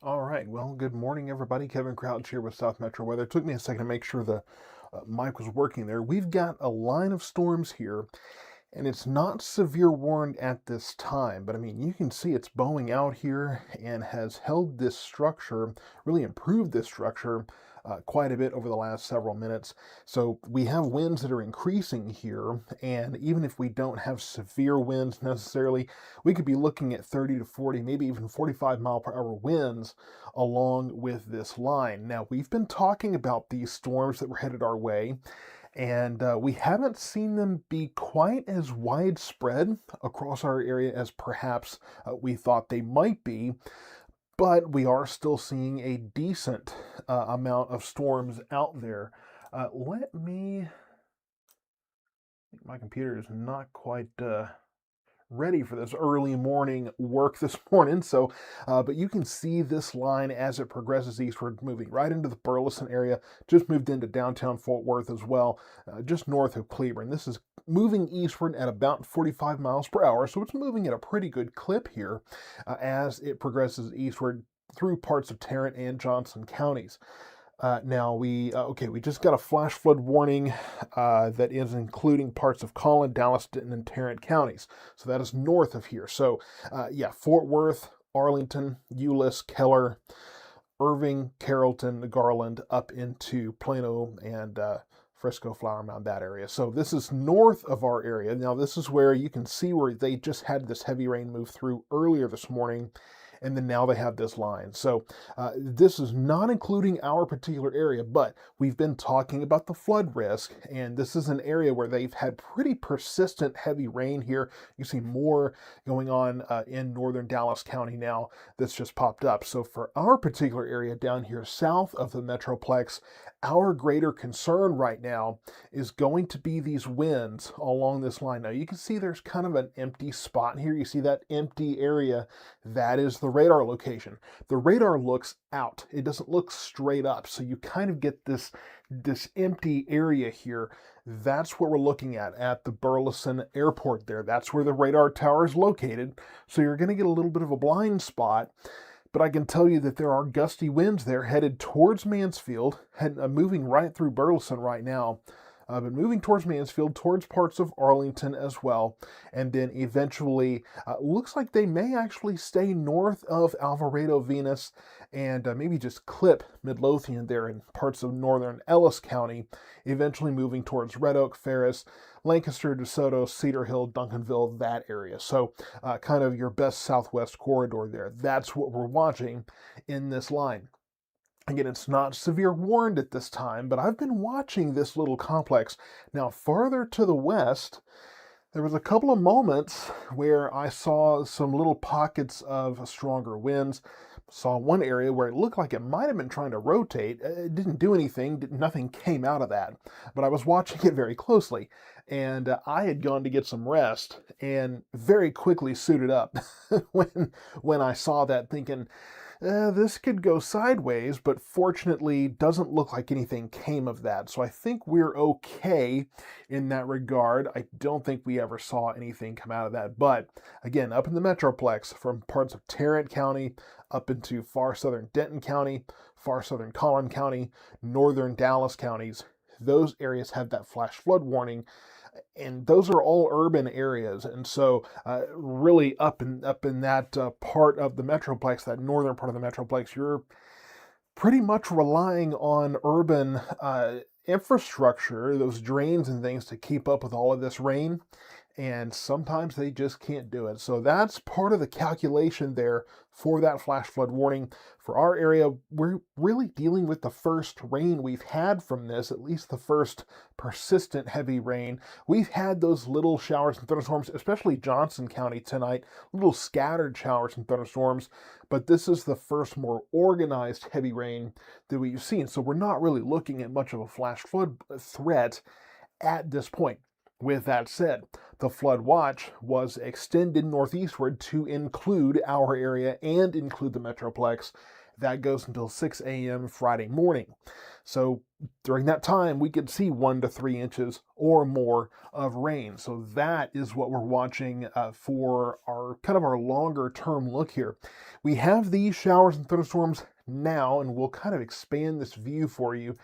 All right. Well, good morning, everybody. Kevin Crouch here with South Metro Weather. It took me a second to make sure the mic was working there. We've got a line of storms here, and it's not severe warned at this time, but I mean, you can see it's bowing out here and has held this structure, really improved this structure quite a bit over the last several minutes. So we have winds that are increasing here, and even if we don't have severe winds necessarily, we could be looking at 30 to 40, maybe even 45-mile-per-hour winds along with this line. Now, we've been talking about these storms that were headed our way, and we haven't seen them be quite as widespread across our area as perhaps we thought they might be, but we are still seeing a decent amount of storms out there. Let me, my computer is not quite ready for this early morning work this morning. But you can see this line as it progresses eastward, moving right into the Burleson area, just moved into downtown Fort Worth as well, just north of Cleburne. This is moving eastward at about 45 miles per hour, so it's moving at a pretty good clip here as it progresses eastward through parts of Tarrant and Johnson counties. Now we just got a flash flood warning that is including parts of Collin, Dallas, Denton, and Tarrant counties. So that is north of here. So yeah, Fort Worth, Arlington, Euless, Keller, Irving, Carrollton, Garland, up into Plano and Frisco, Flower Mound, that area. So this is north of our area. Now this is where you can see where they just had this heavy rain move through earlier this morning, and then now they have this line. So this is not including our particular area, but we've been talking about the flood risk, and this is an area where they've had pretty persistent heavy rain here. You see more going on in northern Dallas County now that's just popped up. So for our particular area down here south of the Metroplex, our greater concern right now is going to be these winds along this line. Now you can see there's kind of an empty spot here. You see that empty area? That is the radar location. The radar looks out. It doesn't look straight up. So you kind of get this empty area here. That's what we're looking at the Burleson Airport there. That's where the radar tower is located. So you're going to get a little bit of a blind spot. But I can tell you that there are gusty winds there headed towards Mansfield, moving right through Burleson right now, but moving towards Mansfield, towards parts of Arlington as well, and then eventually looks like they may actually stay north of Alvarado, Venus, and maybe just clip Midlothian there in parts of northern Ellis County, eventually moving towards Red Oak, Ferris, Lancaster, DeSoto, Cedar Hill, Duncanville, that area. So kind of your best southwest corridor there. That's what we're watching in this line. Again, it's not severe warned at this time, but I've been watching this little complex. Now, farther to the west, there was a couple of moments where I saw some little pockets of stronger winds. Saw one area where it looked like it might have been trying to rotate. It didn't do anything. Nothing came out of that. But I was watching it very closely, and I had gone to get some rest and very quickly suited up when I saw that, thinking, this could go sideways, but fortunately doesn't look like anything came of that. So I think we're okay in that regard. I don't think we ever saw anything come out of that. But again, up in the Metroplex, from parts of Tarrant County up into far southern Denton County, far southern Collin County, northern Dallas counties, those areas have that flash flood warning. And those are all urban areas, and so really up in that part of the Metroplex, that northern part of the Metroplex, you're pretty much relying on urban infrastructure, those drains and things, to keep up with all of this rain. And sometimes they just can't do it. So that's part of the calculation there for that flash flood warning. For our area, we're really dealing with the first rain we've had from this, at least the first persistent heavy rain. We've had those little showers and thunderstorms, especially Johnson County tonight, little scattered showers and thunderstorms, but this is the first more organized heavy rain that we've seen. So we're not really looking at much of a flash flood threat at this point. With that said, the flood watch was extended northeastward to include our area and include the Metroplex That goes until 6 a.m. Friday morning. So during that time, we could see 1 to 3 inches or more of rain. So that is what we're watching for our kind of our longer term look here. We have these showers and thunderstorms now, and we'll kind of expand this view for you.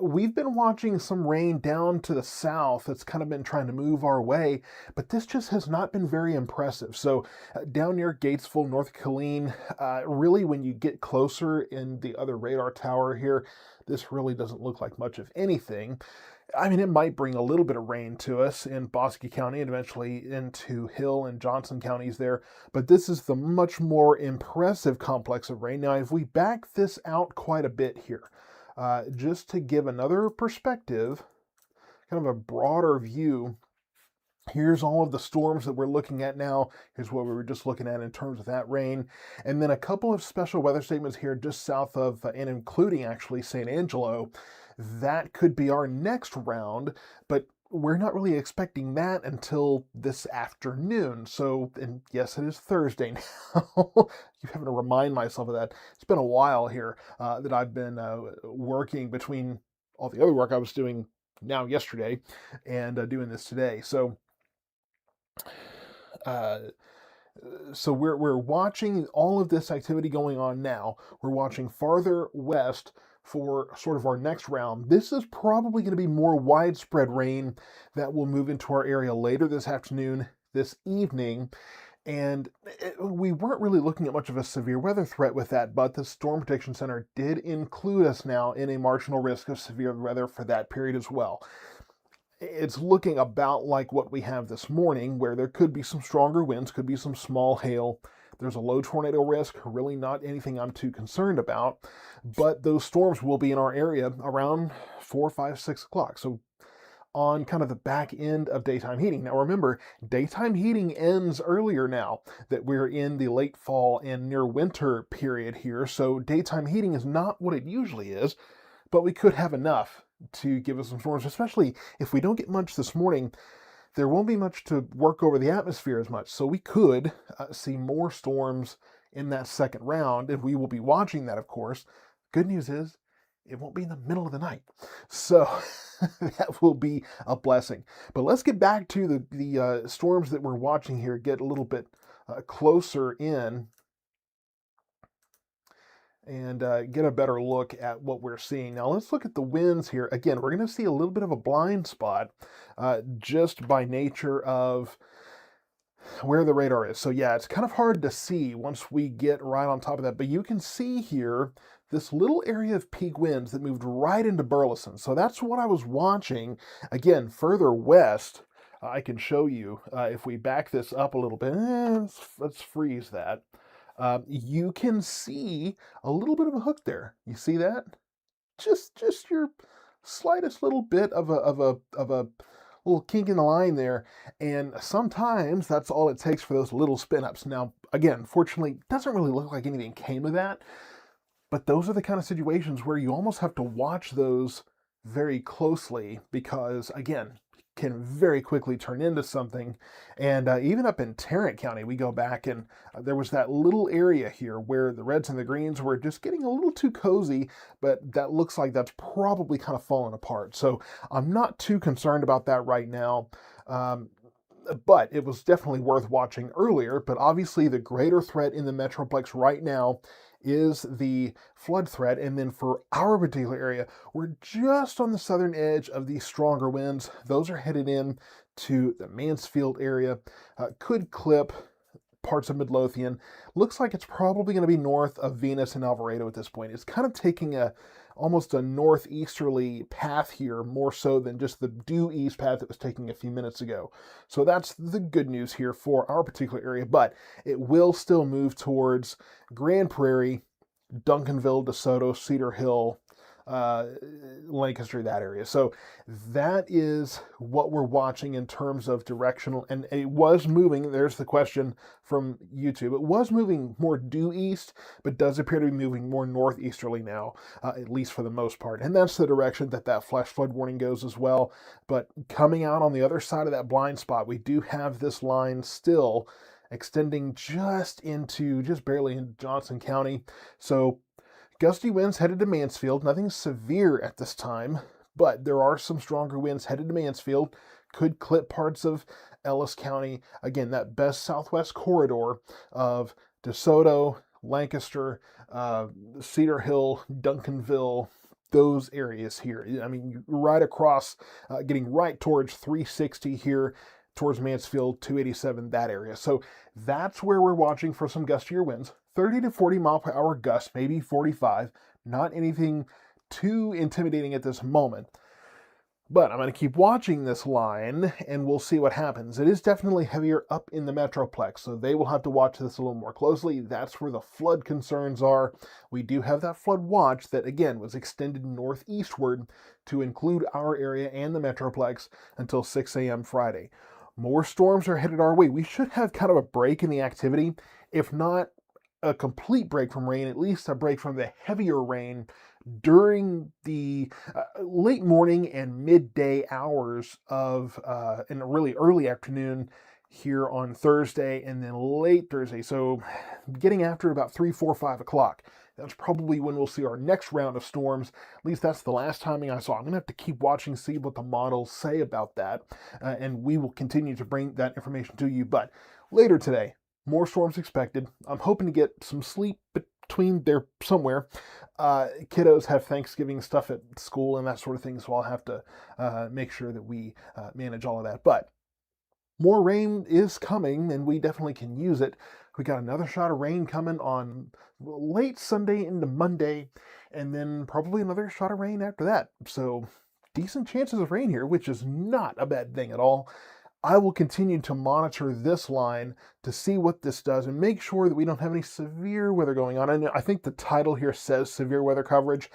We've been watching some rain down to the south that's kind of been trying to move our way, but this just has not been very impressive. So down near Gatesville, North Killeen, really when you get closer in the other radar tower here, this really doesn't look like much of anything. I mean, it might bring a little bit of rain to us in Bosque County and eventually into Hill and Johnson counties there, but this is the much more impressive complex of rain. Now, if we back this out quite a bit here, just to give another perspective, kind of a broader view, here's all of the storms that we're looking at now. Here's what we were just looking at in terms of that rain. And then a couple of special weather statements here just south of, and including actually San Angelo. That could be our next round, but we're not really expecting that until this afternoon. So, and yes, it is Thursday now. You having to remind myself of that. It's been a while here that I've been working between all the other work I was doing now yesterday and doing this today. So, we're watching all of this activity going on now. We're watching farther west for sort of our next round. This is probably going to be more widespread rain that will move into our area later this afternoon, this evening. And we weren't really looking at much of a severe weather threat with that, but the Storm Protection Center did include us now in a marginal risk of severe weather for that period as well. It's looking about like what we have this morning, where there could be some stronger winds, could be some small hail. There's a low tornado risk, really not anything I'm too concerned about, but those storms will be in our area around 4, 5, 6 o'clock. So on kind of the back end of daytime heating. Now remember, daytime heating ends earlier now that we're in the late fall and near winter period here. So daytime heating is not what it usually is, but we could have enough to give us some storms, especially if we don't get much this morning. There won't be much to work over the atmosphere as much. So we could see more storms in that second round, and we will be watching that, of course. Good news is it won't be in the middle of the night. So that will be a blessing. But let's get back to the storms that we're watching here, get a little bit closer in and get a better look at what we're seeing. Now let's look at the winds here. Again, we're going to see a little bit of a blind spot just by nature of where the radar is. So yeah, it's kind of hard to see once we get right on top of that, but you can see here this little area of peak winds that moved right into Burleson. So that's what I was watching. Again, further west, I can show you if we back this up a little bit. Let's freeze that. You can see a little bit of a hook there. You see that? Just your slightest little bit of a little kink in the line there, and sometimes that's all it takes for those little spin ups. Now, again, fortunately, it doesn't really look like anything came of that, but those are the kind of situations where you almost have to watch those very closely because, again, can very quickly turn into something. And even up in Tarrant County, we go back and there was that little area here where the reds and the greens were just getting a little too cozy, but that looks like that's probably kind of fallen apart. So I'm not too concerned about that right now. But it was definitely worth watching earlier. But obviously the greater threat in the Metroplex right now is the flood threat. And then for our particular area, we're just on the southern edge of these stronger winds. Those are headed in to the Mansfield area, could clip parts of Midlothian. Looks like it's probably going to be north of Venus and Alvarado at this point. It's kind of taking almost a northeasterly path here, more so than just the due east path it was taking a few minutes ago. So that's the good news here for our particular area, but it will still move towards Grand Prairie, Duncanville, DeSoto, Cedar Hill, Lancaster, that area. So that is what we're watching in terms of directional, and it was moving, there's the question from YouTube, it was moving more due east, but does appear to be moving more northeasterly now, at least for the most part, and that's the direction that flash flood warning goes as well. But coming out on the other side of that blind spot, we do have this line still extending just barely into Johnson County. So gusty winds headed to Mansfield. Nothing severe at this time, but there are some stronger winds headed to Mansfield. Could clip parts of Ellis County. Again, that best southwest corridor of DeSoto, Lancaster, Cedar Hill, Duncanville, those areas here. I mean, right across, getting right towards 360 here, towards Mansfield, 287, that area. So that's where we're watching for some gustier winds. 30 to 40 mile per hour gusts, maybe 45. Not anything too intimidating at this moment. But I'm going to keep watching this line, and we'll see what happens. It is definitely heavier up in the Metroplex, so they will have to watch this a little more closely. That's where the flood concerns are. We do have that flood watch that, again, was extended northeastward to include our area and the Metroplex until 6 a.m. Friday. More storms are headed our way. We should have kind of a break in the activity, if not a complete break from rain, at least a break from the heavier rain during the late morning and midday hours of in a really early afternoon here on Thursday, and then late Thursday. So getting after about 3, 4, 5 o'clock. That's probably when we'll see our next round of storms. At least that's the last timing I saw. I'm going to have to keep watching, see what the models say about that, and we will continue to bring that information to you. But later today, more storms expected. I'm hoping to get some sleep between there somewhere. Kiddos have Thanksgiving stuff at school and that sort of thing, so I'll have to make sure that we manage all of that. But more rain is coming, and we definitely can use it. We got another shot of rain coming on late Sunday into Monday, and then probably another shot of rain after that. So decent chances of rain here, which is not a bad thing at all. I will continue to monitor this line to see what this does and make sure that we don't have any severe weather going on. And I think the title here says severe weather coverage.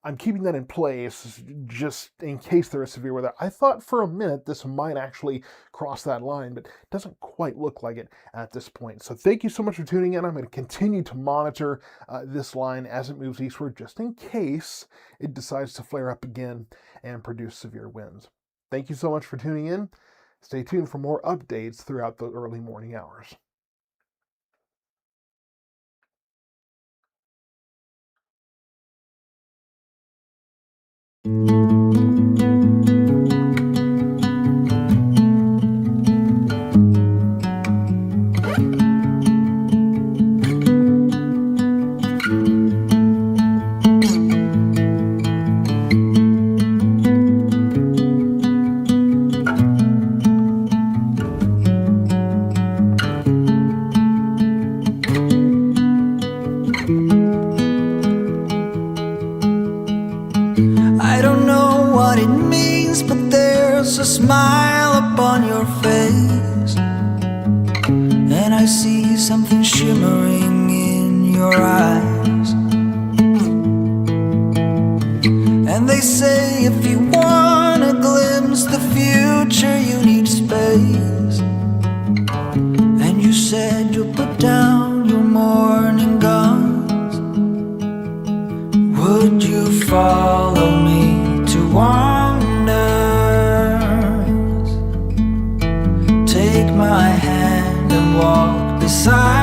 I'm keeping that in place just in case there is severe weather. I thought for a minute this might actually cross that line, but it doesn't quite look like it at this point. So thank you so much for tuning in. I'm going to continue to monitor this line as it moves eastward, just in case it decides to flare up again and produce severe winds. Thank you so much for tuning in. Stay tuned for more updates throughout the early morning hours. A smile upon your face, and I see something shimmering in your eyes. And they say if you want to glimpse the future, you need space. And you said you'll put down your morning guns. Would you follow me to wander? Take my hand and walk beside